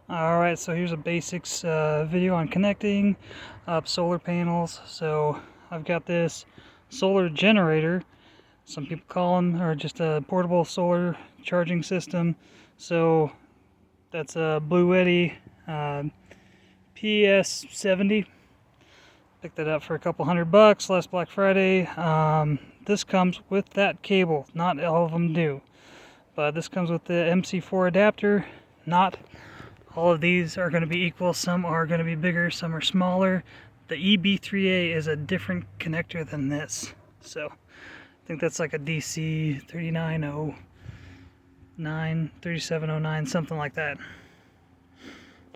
Alright, so here's a basics video on connecting up solar panels. So I've got this solar generator, some people call them, or just a portable solar charging system. So that's a Bluetti PS70. Picked that up for a couple $100 last Black Friday. This comes with that cable. Not all of them do, but this comes with the MC4 adapter. Not all of these are going to be equal. Some are going to be bigger, some are smaller. The EB3A is a different connector than this. So I think that's like a DC 3909, 3709, something like that.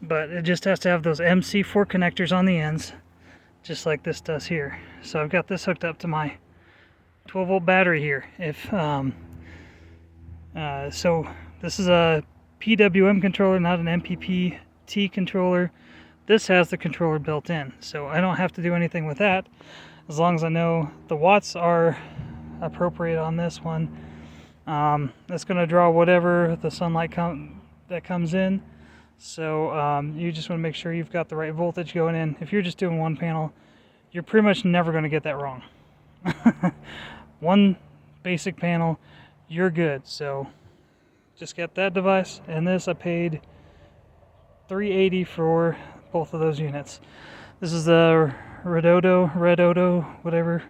But it just has to have those MC4 connectors on the ends, just like this does here. So I've got this hooked up to my 12-volt battery here. So this is a PWM controller, not an MPPT controller. This has the controller built in, so I don't have to do anything with that as long as I know the watts are appropriate on this one. It's going to draw whatever the sunlight that comes in, so you just want to make sure you've got the right voltage going in. If you're just doing one panel, you're pretty much never going to get that wrong. One basic panel, you're good. So just get that device, and this I paid $380 for both of those units. This is the Redodo, whatever,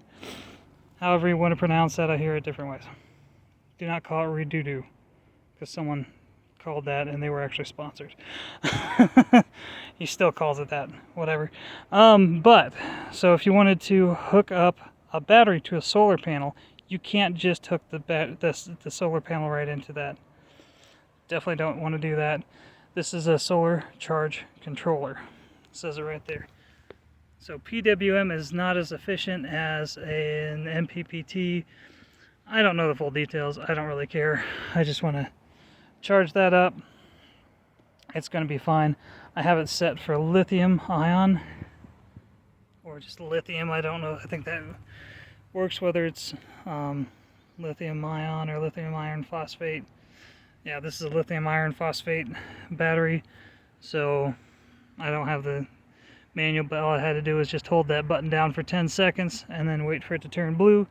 however you want to pronounce that. I hear it different ways. Do not call it Redodo, because someone called that and they were actually sponsored. He still calls it that, whatever. But so if you wanted to hook up a battery to a solar panel, you can't just hook the solar panel right into that. Definitely don't want to do that. This is a solar charge controller. It says it right there. So PWM is not as efficient as an MPPT. I don't know the full details. I don't really care. I just want to charge that up. It's going to be fine. I have it set for lithium ion or just lithium. I don't know. I think that works whether it's lithium ion or lithium iron phosphate. Yeah, this is a lithium iron phosphate battery, so I don't have the manual, but all I had to do was just hold that button down for 10 seconds and then wait for it to turn blue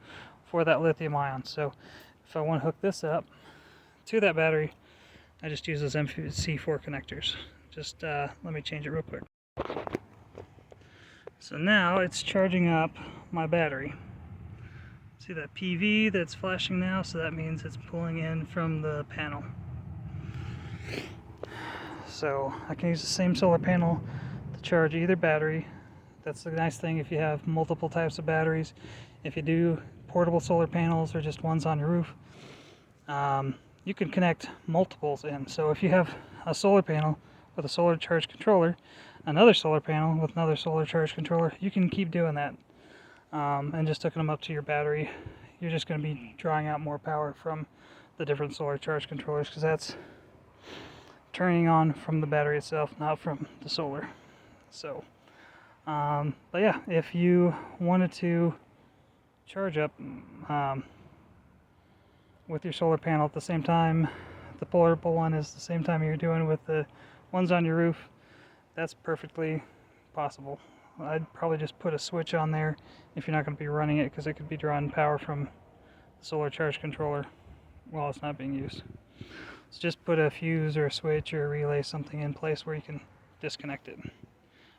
for that lithium ion. So if I want to hook this up to that battery, I just use those MC4 connectors. Just let me change it real quick. So now it's charging up my battery. See that PV that's flashing now? So that means it's pulling in from the panel. So I can use the same solar panel to charge either battery. That's the nice thing if you have multiple types of batteries. If you do portable solar panels or just ones on your roof, you can connect multiples in. So if you have a solar panel with a solar charge controller, another solar panel with another solar charge controller, you can keep doing that. And just hooking them up to your battery, you're just going to be drawing out more power from the different solar charge controllers, because that's turning on from the battery itself, not from the solar. So but yeah, if you wanted to charge up with your solar panel at the same time, the portable one is the same time you're doing with the ones on your roof, that's perfectly possible. I'd probably just put a switch on there if you're not going to be running it, because it could be drawing power from the solar charge controller while it's not being used. So just put a fuse or a switch or a relay, something in place where you can disconnect it.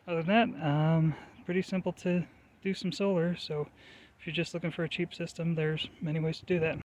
Other than that, pretty simple to do some solar. So if you're just looking for a cheap system, there's many ways to do that.